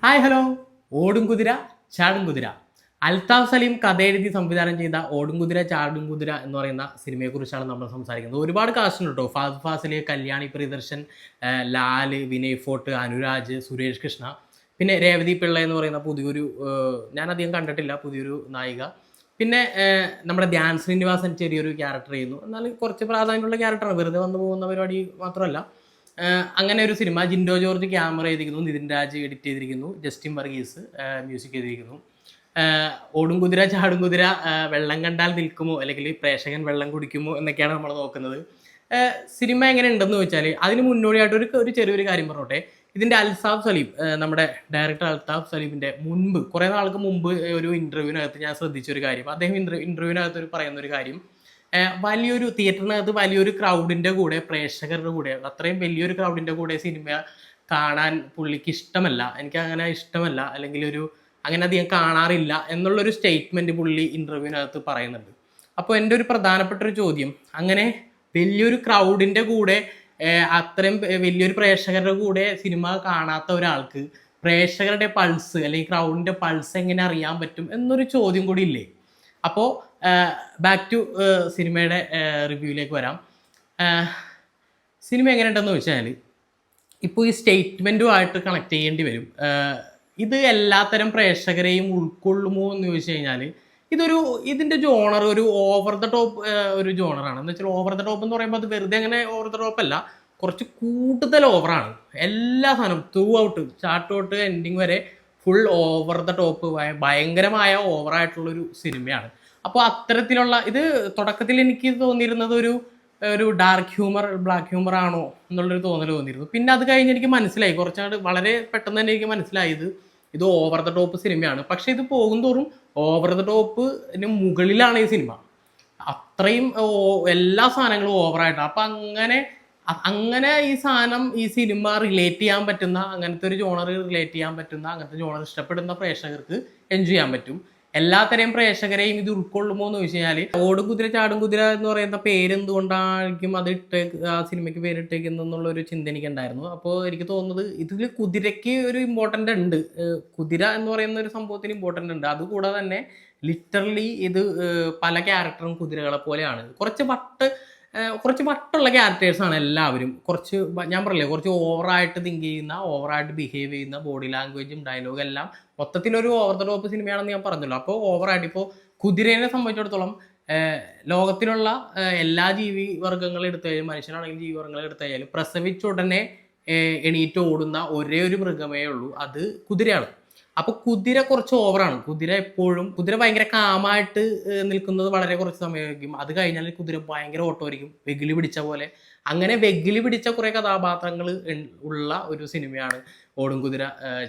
Hi hello. ഓടും കുതിര ചാടും കുതിര. അൽതാഫ് സലീം കഥ എഴുതി സംവിധാനം ചെയ്ത ഓടും കുതിര ചാടും കുതിര എന്ന് പറയുന്ന സിനിമയെക്കുറിച്ചാണ് നമ്മൾ സംസാരിക്കുന്നത്. ഒരുപാട് കാസ്റ്റുണ്ട് കേട്ടോ. ഫഹദ് ഫാസിൽ, കല്യാണി പ്രിയദർശൻ, ലാല്, വിനയ് ഫോർട്ട്, അനുരാജ്, സുരേഷ് കൃഷ്ണ, പിന്നെ രേവതി പിള്ള എന്ന് പറയുന്ന പുതിയൊരു ഞാൻ അധികം കണ്ടിട്ടില്ല, പുതിയൊരു നായിക. പിന്നെ നമ്മുടെ ധ്യാൻ ശ്രീനിവാസൻ ചെറിയൊരു ക്യാരക്ടർ ചെയ്യുന്നു. എന്നാൽ കുറച്ച് പ്രാധാന്യമുള്ള ക്യാരക്ടറാണ്, വെറുതെ വന്നു പോകുന്ന പരിപാടി മാത്രമല്ല. അങ്ങനെ ഒരു സിനിമ. ജിൻഡോ ജോർജ് ക്യാമറ ചെയ്തിരിക്കുന്നു, നിതിൻ രാജ് എഡിറ്റ് ചെയ്തിരിക്കുന്നു, ജസ്റ്റിൻ വർഗീസ് മ്യൂസിക് ചെയ്തിരിക്കുന്നു. ഓടും കുതിര ചാടും കുതിര വെള്ളം കണ്ടാൽ നിൽക്കുമോ അല്ലെങ്കിൽ പ്രേക്ഷകൻ വെള്ളം കുടിക്കുമോ എന്നൊക്കെയാണ് നമ്മൾ നോക്കുന്നത്. സിനിമ എങ്ങനെ ഉണ്ടെന്ന് ചോദിച്ചാൽ അതിന് മുന്നോടിയായിട്ട് ഒരു ചെറിയൊരു കാര്യം പറഞ്ഞോട്ടെ. ഇതിൻ്റെ അൽതാഫ് സലീം, നമ്മുടെ ഡയറക്ടർ അൽതാഫ് സലീമിൻ്റെ മുൻപ് കുറേ നാൾക്ക് മുമ്പ് ഒരു ഇൻ്റർവ്യൂവിനകത്ത് ഞാൻ ശ്രദ്ധിച്ചൊരു കാര്യം, അദ്ദേഹം ഇൻ്റർവ്യൂവിനകത്ത് പറയുന്ന ഒരു കാര്യം, വലിയൊരു തിയേറ്ററിനകത്ത് വലിയൊരു ക്രൗഡിൻ്റെ കൂടെ, പ്രേക്ഷകരുടെ കൂടെ, അത്രയും വലിയൊരു ക്രൗഡിൻ്റെ കൂടെ സിനിമ കാണാൻ പുള്ളിക്ക് ഇഷ്ടമല്ല, എനിക്ക് അങ്ങനെ ഇഷ്ടമല്ല, അല്ലെങ്കിൽ അങ്ങനെ അധികം കാണാറില്ല എന്നുള്ളൊരു സ്റ്റേറ്റ്മെൻറ്റ് പുള്ളി ഇൻ്റർവ്യൂവിനകത്ത് പറയുന്നുണ്ട്. അപ്പോൾ എൻ്റെ ഒരു പ്രധാനപ്പെട്ട ഒരു ചോദ്യം, അങ്ങനെ വലിയൊരു ക്രൗഡിൻ്റെ കൂടെ, അത്രയും വലിയൊരു പ്രേക്ഷകരുടെ കൂടെ സിനിമ കാണാത്ത ഒരാൾക്ക് പ്രേക്ഷകരുടെ പൾസ് അല്ലെങ്കിൽ ക്രൗഡിൻ്റെ പൾസ് എങ്ങനെ അറിയാൻ പറ്റും എന്നൊരു ചോദ്യം കൂടി ഇല്ലേ? അപ്പോൾ ബാക്ക് ടു സിനിമയുടെ റിവ്യൂവിലേക്ക് വരാം. സിനിമ എങ്ങനെയുണ്ടെന്ന് ചോദിച്ചാൽ, ഇപ്പോൾ ഈ സ്റ്റേറ്റ്മെൻറ്റുമായിട്ട് കണക്ട് ചെയ്യേണ്ടി വരും. ഇത് എല്ലാത്തരം പ്രേക്ഷകരെയും ഉൾക്കൊള്ളുമോ എന്ന് ചോദിച്ചു കഴിഞ്ഞാൽ, ഇതിൻ്റെ ജോണർ ഒരു ഓവർ ദ ടോപ്പ് ഒരു ജോണറാണ്. എന്ന് വെച്ചാൽ ഓവർ ദ ടോപ്പ് എന്ന് പറയുമ്പോൾ അത് വെറുതെ അങ്ങനെ ഓവർ ദ ടോപ്പ് അല്ല, കുറച്ച് കൂടുതൽ ഓവറാണ്. എല്ലാ സാധനവും ത്രൂ ഔട്ട്, സ്റ്റാർട്ട് തൊട്ട് എൻഡിങ് വരെ ഫുൾ ഓവർ ദ ടോപ്പ്, ഭയങ്കരമായ ഓവറായിട്ടുള്ളൊരു സിനിമയാണ്. അപ്പോൾ അത്തരത്തിലുള്ള ഇത് തുടക്കത്തിൽ എനിക്ക് തോന്നിയിരുന്നത് ഒരു ഡാർക്ക് ഹ്യൂമർ, ബ്ലാക്ക് ഹ്യൂമർ ആണോ എന്നുള്ളൊരു തോന്നൽ തോന്നിയിരുന്നു. പിന്നെ അത് കഴിഞ്ഞ് എനിക്ക് മനസ്സിലായി, കുറച്ചാണ്ട് വളരെ പെട്ടെന്ന് തന്നെ എനിക്ക് മനസ്സിലായത് ഇത് ഓവർ ദ ടോപ്പ് സിനിമയാണ്. പക്ഷേ ഇത് പോകും തോറും ഓവർ ദ ടോപ്പിന് മുകളിലാണ് ഈ സിനിമ. അത്രയും എല്ലാ സാധനങ്ങളും ഓവറായിട്ട്. അപ്പം അങ്ങനെ ഈ സിനിമ റിലേറ്റ് ചെയ്യാൻ പറ്റുന്ന, അങ്ങനത്തെ ഒരു ജോണർ റിലേറ്റ് ചെയ്യാൻ പറ്റുന്ന, അങ്ങനത്തെ ജോണർ ഇഷ്ടപ്പെടുന്ന പ്രേക്ഷകർക്ക് എൻജോയ് ചെയ്യാൻ പറ്റും. എല്ലാത്തരം പ്രേക്ഷകരെയും ഇത് ഉൾക്കൊള്ളുമോ എന്ന് ചോദിച്ചു കഴിഞ്ഞാൽ, ഓടും കുതിര ചാടും കുതിര എന്ന് പറയുന്ന പേരെന്തുകൊണ്ടായിരിക്കും ആ സിനിമയ്ക്ക് പേരിട്ടേക്കുന്നുള്ളൊരു ചിന്ത എനിക്കുണ്ടായിരുന്നു. അപ്പോൾ എനിക്ക് തോന്നുന്നത് ഇതിൽ കുതിരയ്ക്ക് ഒരു ഇമ്പോർട്ടൻ്റ് ഉണ്ട്, കുതിര എന്ന് പറയുന്ന ഒരു സംഭവത്തിന് ഇമ്പോർട്ടൻ്റ് ഉണ്ട്. അതുകൂടാതെ തന്നെ ലിറ്ററലി ഇത് പല ക്യാരക്ടറും കുതിരകളെ പോലെയാണ്. കുറച്ച് വട്ടുള്ള ക്യാരക്ടേഴ്സാണ് എല്ലാവരും. ഞാൻ പറയില്ലേ, കുറച്ച് ഓവറായിട്ട് തിങ്ക് ചെയ്യുന്ന, ഓവറായിട്ട് ബിഹേവ് ചെയ്യുന്ന, ബോഡി ലാംഗ്വേജും ഡയലോഗും എല്ലാം മൊത്തത്തിലൊരു ഓവർ ദ ടോപ്പ് സിനിമയാണെന്ന് ഞാൻ പറഞ്ഞല്ലോ. അപ്പോൾ ഓവറായിട്ട് ഇപ്പോൾ കുതിരേനെ സംബന്ധിച്ചിടത്തോളം ലോകത്തിലുള്ള എല്ലാ വർഗ്ഗങ്ങളും എടുത്തായാലും, മനുഷ്യനാണെങ്കിലും ജീവിവർഗ്ഗങ്ങൾ എടുത്തായാലും, പ്രസവിച്ച ഉടനെ എണീറ്റ് ഓടുന്ന ഒരേ ഒരു മൃഗമേ ഉള്ളൂ, അത് കുതിരയാണ്. അപ്പോൾ കുതിര കുറച്ച് ഓവറാണ്. കുതിര ഭയങ്കര കാമായിട്ട് നിൽക്കുന്നത് വളരെ കുറച്ച് സമയമായിരിക്കും. അത് കഴിഞ്ഞാൽ കുതിര ഭയങ്കര ഓട്ടമായിരിക്കും, വെകിലി പിടിച്ച പോലെ. അങ്ങനെ വെകിലി പിടിച്ച കുറേ കഥാപാത്രങ്ങൾ ഉള്ള ഒരു സിനിമയാണ് ഓടും കുതിര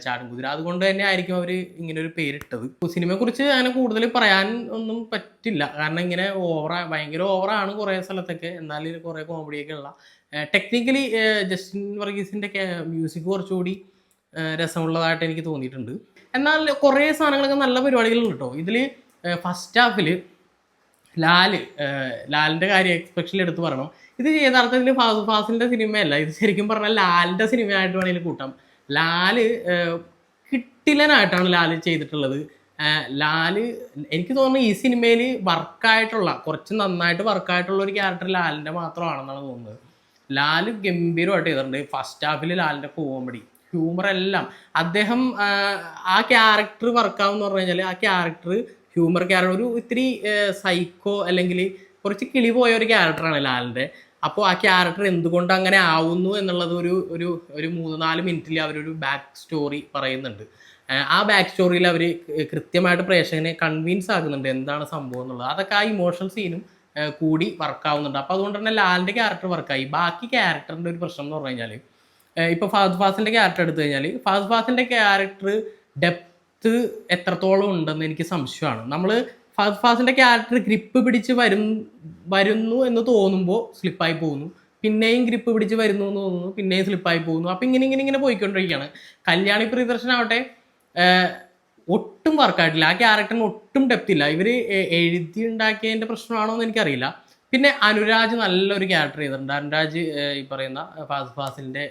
ചാടും കുതിര. അതുകൊണ്ട് തന്നെ ആയിരിക്കും അവർ ഇങ്ങനെ ഒരു പേരിട്ടത്. സിനിമയെക്കുറിച്ച് അങ്ങനെ കൂടുതൽ പറയാൻ ഒന്നും പറ്റില്ല, കാരണം ഇങ്ങനെ ഭയങ്കര ഓവറാണ് കുറേ സ്ഥലത്തൊക്കെ. എന്നാൽ കുറേ കോമഡിയൊക്കെ ഉള്ള, ടെക്നിക്കലി ജസ്റ്റിൻ വർഗീസിൻ്റെ മ്യൂസിക് കുറച്ചുകൂടി രസമുള്ളതായിട്ട് എനിക്ക് തോന്നിയിട്ടുണ്ട്. എന്നാൽ കുറേ സാധനങ്ങളൊക്കെ നല്ല പരിപാടികളുണ്ട് കേട്ടോ ഇതിൽ. ഫസ്റ്റ് ഹാഫിൽ ലാലിൻ്റെ കാര്യം എക്സ്പെഷ്യലി എടുത്ത് പറയണം. ഇത് യഥാർത്ഥത്തിൽ ഫാസിലിൻ്റെ സിനിമയല്ല, ഇത് ശരിക്കും പറഞ്ഞാൽ ലാലിൻ്റെ സിനിമയായിട്ട് വേണമെങ്കിൽ കൂട്ടാം. ലാല് കിട്ടിലനായിട്ടാണ് ലാല് ചെയ്തിട്ടുള്ളത്. എനിക്ക് തോന്നുന്നു ഈ സിനിമയിൽ കുറച്ച് നന്നായിട്ട് വർക്കായിട്ടുള്ള ഒരു ക്യാരക്ടർ ലാലിൻ്റെ മാത്രമാണെന്നാണ് തോന്നുന്നത്. ലാല് ഗംഭീരമായിട്ട് ചെയ്തിട്ടുണ്ട്. ഫസ്റ്റ് ഹാഫിൽ ലാലിൻ്റെ കോമഡി, ഹ്യൂമർ എല്ലാം, അദ്ദേഹം ആ ക്യാരക്ടർ വർക്കാവെന്ന് പറഞ്ഞു കഴിഞ്ഞാൽ, ആ ക്യാരക്ടർ ഹ്യൂമർ ക്യാരക്ടർ, ഒരു ഇത്തിരി സൈക്കോ അല്ലെങ്കിൽ കുറച്ച് കിളി പോയ ഒരു ക്യാരക്ടറാണ് ലാലിൻ്റെ. അപ്പോൾ ആ ക്യാരക്ടർ എന്തുകൊണ്ട് അങ്ങനെ ആവുന്നു എന്നുള്ളത് ഒരു 3-4 മിനിറ്റിൽ അവരൊരു ബാക്ക് സ്റ്റോറി പറയുന്നുണ്ട്. ആ ബാക്ക് സ്റ്റോറിയിൽ അവർ കൃത്യമായിട്ട് പ്രേക്ഷകനെ കൺവിൻസ് ആക്കുന്നുണ്ട് എന്താണ് സംഭവം എന്നുള്ളത്. അതൊക്കെ ആ ഇമോഷണൽ സീനും കൂടി വർക്കാവുന്നുണ്ട്. അപ്പോൾ അതുകൊണ്ട് തന്നെ ലാലിൻ്റെ ക്യാരക്ടർ വർക്കായി. ബാക്കി ക്യാരക്ടറിൻ്റെ ഒരു പ്രശ്നം എന്ന് പറഞ്ഞു കഴിഞ്ഞാൽ, ഇപ്പോൾ ഫഹദ് ഫാസിലിൻ്റെ ക്യാരക്ടർ എടുത്തു കഴിഞ്ഞാൽ, ഫഹദ് ഫാസിലിൻ്റെ ക്യാരക്ടർ ഡെപ്ത് എത്രത്തോളം ഉണ്ടെന്ന് എനിക്ക് സംശയമാണ്. നമ്മൾ ഫഹദ് ഫാസിലിൻ്റെ ക്യാരക്ടർ ഗ്രിപ്പ് പിടിച്ച് വരുന്നു എന്ന് തോന്നുമ്പോൾ സ്ലിപ്പായി പോകുന്നു, പിന്നെയും ഗ്രിപ്പ് പിടിച്ച് വരുന്നു എന്ന് തോന്നുന്നു, പിന്നെയും സ്ലിപ്പായി പോകുന്നു. അപ്പോൾ ഇങ്ങനെ പോയിക്കൊണ്ടിരിക്കുകയാണ്. കല്യാണി പ്രിയദർശനാവട്ടെ ഒട്ടും വർക്കായിട്ടില്ല, ആ ക്യാരക്ടറിന് ഒട്ടും ഡെപ്ത് ഇല്ല. ഇവർ എഴുതി ഉണ്ടാക്കിയതിൻ്റെ പ്രശ്നമാണോ എന്ന് എനിക്കറിയില്ല. പിന്നെ അനുരാജ് നല്ലൊരു ക്യാരക്ടർ ചെയ്തിട്ടുണ്ട്. അനുരാജ് ഈ പറയുന്ന ഫഹദ് ഫാസിലിൻ്റെ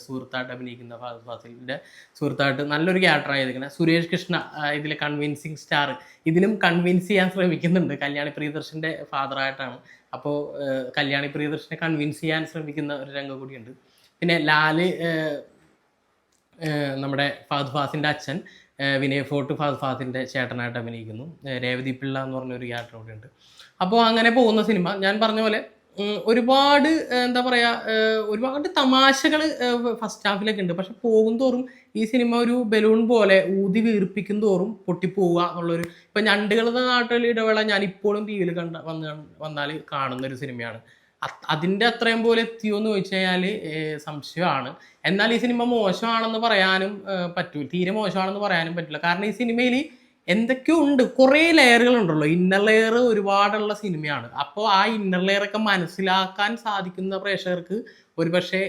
സുഹൃത്തായിട്ട് അഭിനയിക്കുന്ന ഫഹദ് ഫാസിലിൻ്റെ സുഹൃത്തായിട്ട് നല്ലൊരു ക്യാരക്ടർ ചെയ്തിരിക്കുന്നത്. സുരേഷ് കൃഷ്ണ ഇതിൽ കൺവിൻസിങ് സ്റ്റാർ, ഇതിലും കൺവിൻസ് ചെയ്യാൻ ശ്രമിക്കുന്നുണ്ട്. കല്യാണി പ്രിയദർശൻ്റെ ഫാദറായിട്ടാണ്. അപ്പോൾ കല്യാണി പ്രിയദർശനെ കൺവിൻസ് ചെയ്യാൻ ശ്രമിക്കുന്ന ഒരു രംഗം കൂടിയുണ്ട്. പിന്നെ ലാല് നമ്മുടെ ഫഹദ് ഫാസിൻ്റെ അച്ഛൻ വിനയ് ഫോർട്ട് ഫഹദ് ഫാസിൻ്റെ ചേട്ടനായിട്ട് അഭിനയിക്കുന്നു. രേവതി പിള്ള എന്ന് പറഞ്ഞൊരു ക്യാരക്ടർ കൂടെ ഉണ്ട്. അപ്പോൾ അങ്ങനെ പോകുന്ന സിനിമ ഞാൻ പറഞ്ഞ പോലെ ഒരുപാട് എന്താ പറയുക, ഒരുപാട് തമാശകൾ ഫസ്റ്റ് ഹാഫിലൊക്കെ ഉണ്ട്. പക്ഷെ പോകും തോറും ഈ സിനിമ ഒരു ബലൂൺ പോലെ ഊതി വീർപ്പിക്കും തോറും പൊട്ടിപ്പോവുക എന്നുള്ളൊരു, ഇപ്പം ഞണ്ടുകളുടെ നാട്ടിൽ ഇടവേള ഞാൻ ഇപ്പോഴും ടി വിയിൽ വന്നാൽ കാണുന്ന ഒരു സിനിമയാണ്. അതിൻ്റെ അത്രയും പോലെ എത്തിയോ എന്ന് ചോദിച്ചു കഴിഞ്ഞാൽ സംശയമാണ്. എന്നാൽ ഈ സിനിമ മോശമാണെന്ന് പറയാനും പറ്റൂല, തീരെ മോശമാണെന്ന് പറയാനും പറ്റില്ല. കാരണം ഈ സിനിമയിൽ എന്തൊക്കെയോ ഉണ്ട്, കുറേ ലെയറുകൾ ഉണ്ടല്ലോ. ഇന്നർ ലെയർ ഒരുപാടുള്ള സിനിമയാണ്. അപ്പോൾ ആ ഇന്നർ ലെയറൊക്കെ മനസ്സിലാക്കാൻ സാധിക്കുന്ന പ്രേക്ഷകർക്ക് ഒരു പക്ഷേ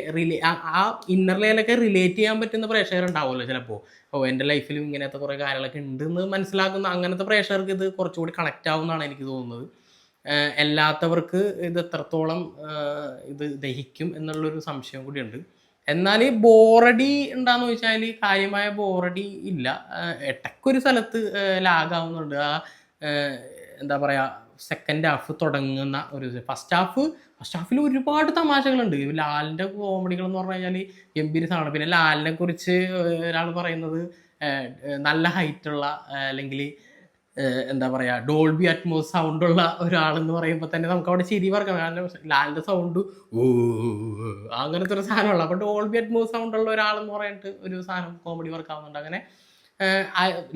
ആ ഇന്നർ ലെയറിലൊക്കെ റിലേറ്റ് ചെയ്യാൻ പറ്റുന്ന പ്രേക്ഷകർ ഉണ്ടാവുമല്ലോ ചിലപ്പോൾ. എൻ്റെ ലൈഫിലും ഇങ്ങനത്തെ കുറേ കാര്യങ്ങളൊക്കെ ഉണ്ടെന്ന് മനസ്സിലാക്കുന്ന അങ്ങനത്തെ പ്രേക്ഷകർക്ക് ഇത് കുറച്ചുകൂടി കണക്റ്റ് ആവുമെന്നാണ് എനിക്ക് തോന്നുന്നത്. അല്ലാത്തവർക്ക് ഇത് എത്രത്തോളം ഇത് ദഹിക്കും എന്നുള്ളൊരു സംശയം കൂടിയുണ്ട്. എന്നാൽ ബോറടി ഉണ്ടാന്ന് ചോദിച്ചാൽ കാര്യമായ ബോറടി ഇല്ല. ഇടയ്ക്കൊരു സ്ഥലത്ത് ലാഗാവുന്നുണ്ട്. എന്താ പറയുക, സെക്കൻഡ് ഹാഫ് തുടങ്ങുന്ന ഒരു ഫസ്റ്റ് ഹാഫിൽ ഒരുപാട് തമാശകളുണ്ട്. ലാലിൻ്റെ കോമഡികൾ എന്ന് പറഞ്ഞു കഴിഞ്ഞാൽ ഗംഭീര സാധനം. പിന്നെ ലാലിനെ കുറിച്ച് ഒരാൾ പറയുന്നത് നല്ല ഹൈറ്റുള്ള അല്ലെങ്കിൽ എന്താ പറയുക ഡോൾബി അറ്റ്മോസ് സൗണ്ടുള്ള ഒരാളെന്ന് പറയുമ്പോൾ തന്നെ നമുക്ക് അവിടെ ചിരി പറക്കണം. കാരണം ലാലിൻ്റെ സൗണ്ട് അങ്ങനത്തെ ഒരു സാധനമുള്ള, അപ്പോൾ ഡോൾബി അറ്റ്മോസ് സൗണ്ടുള്ള ഒരാളെന്ന് പറഞ്ഞിട്ട് ഒരു സാധനം കോമഡി വർക്കാവുന്നുണ്ട്. അങ്ങനെ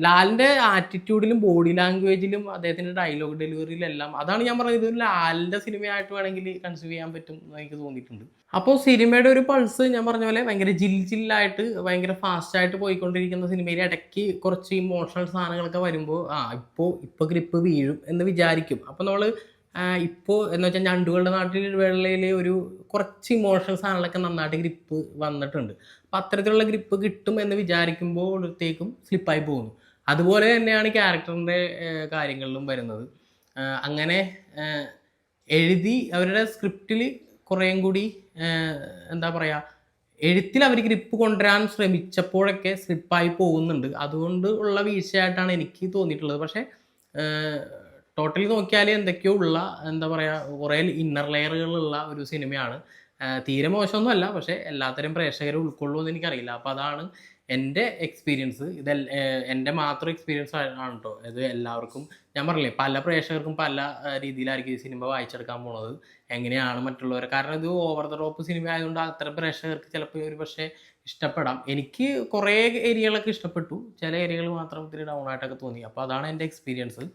ലാലിൻ്റെ ആറ്റിറ്റ്യൂഡിലും ബോഡി ലാംഗ്വേജിലും അദ്ദേഹത്തിൻ്റെ ഡയലോഗ് ഡെലിവറിയിലും എല്ലാം അതാണ് ഞാൻ പറഞ്ഞത്, ഇതൊരു ലാലിൻ്റെ സിനിമയായിട്ട് വേണമെങ്കിൽ കൺസിഡർ ചെയ്യാൻ പറ്റും എന്ന് എനിക്ക് തോന്നിയിട്ടുണ്ട്. അപ്പോൾ സിനിമയുടെ ഒരു പൾസ് ഞാൻ പറഞ്ഞ പോലെ ഭയങ്കര ജില്ലായിട്ട് ഭയങ്കര ഫാസ്റ്റായിട്ട് പോയിക്കൊണ്ടിരിക്കുന്ന സിനിമയിൽ ഇടയ്ക്ക് കുറച്ച് ഇമോഷണൽ സാധനങ്ങളൊക്കെ വരുമ്പോൾ ഇപ്പോൾ ഗ്രിപ്പ് വീഴും എന്ന് വിചാരിക്കും. അപ്പോൾ നമ്മൾ ഇപ്പോൾ എന്ന് വെച്ചാൽ ഞണ്ടുകളുടെ നാട്ടിൽ വെള്ളയിൽ ഒരു കുറച്ച് ഇമോഷണൽ സാധനങ്ങളൊക്കെ നന്നായിട്ട് ഗ്രിപ്പ് വന്നിട്ടുണ്ട്. അപ്പം അത്തരത്തിലുള്ള ഗ്രിപ്പ് കിട്ടും എന്ന് വിചാരിക്കുമ്പോഴത്തേക്കും സ്ലിപ്പായി പോകുന്നു. അതുപോലെ തന്നെയാണ് ക്യാരക്ടറിൻ്റെ കാര്യങ്ങളിലും വരുന്നത്. അങ്ങനെ എഴുതി അവരുടെ സ്ക്രിപ്റ്റിൽ കുറേയും കൂടി എന്താ പറയുക, എഴുത്തിൽ അവർ ഗ്രിപ്പ് കൊണ്ടുവരാൻ ശ്രമിച്ചപ്പോഴൊക്കെ സ്ലിപ്പായി പോകുന്നുണ്ട്. അതുകൊണ്ട് ഉള്ള വീഴ്ചയായിട്ടാണ് എനിക്ക് തോന്നിയിട്ടുള്ളത്. പക്ഷേ ടോട്ടലി നോക്കിയാൽ എന്തൊക്കെയോ ഉള്ള എന്താ പറയുക കുറേ ഇന്നർ ലെയറുകളുള്ള ഒരു സിനിമയാണ്. തീരെ മോശമൊന്നുമല്ല, പക്ഷേ എല്ലാത്തരം പ്രേക്ഷകരെ ഉൾക്കൊള്ളുമെന്ന് എനിക്കറിയില്ല. അപ്പോൾ അതാണ് എൻ്റെ എക്സ്പീരിയൻസ്. എൻ്റെ മാത്രം എക്സ്പീരിയൻസ് ആണ് കേട്ടോ. ഇത് എല്ലാവർക്കും ഞാൻ പറഞ്ഞില്ലേ, പല പ്രേക്ഷകർക്കും പല രീതിയിലായിരിക്കും ഈ സിനിമ വായിച്ചെടുക്കാൻ പോണത്. എങ്ങനെയാണ് മറ്റുള്ളവർ, കാരണം ഇത് ഓവർ ദ ടോപ്പ് സിനിമ ആയതുകൊണ്ട് അത്തരം പ്രേക്ഷകർക്ക് ചിലപ്പോൾ ഒരു പക്ഷേ ഇഷ്ടപ്പെടാം. എനിക്ക് കുറേ ഏരിയകളൊക്കെ ഇഷ്ടപ്പെട്ടു, ചില ഏരിയകൾ മാത്രം ഇത്തിരി ഡൗൺ ആയിട്ടൊക്കെ തോന്നി. അപ്പോൾ അതാണ് എൻ്റെ എക്സ്പീരിയൻസ്.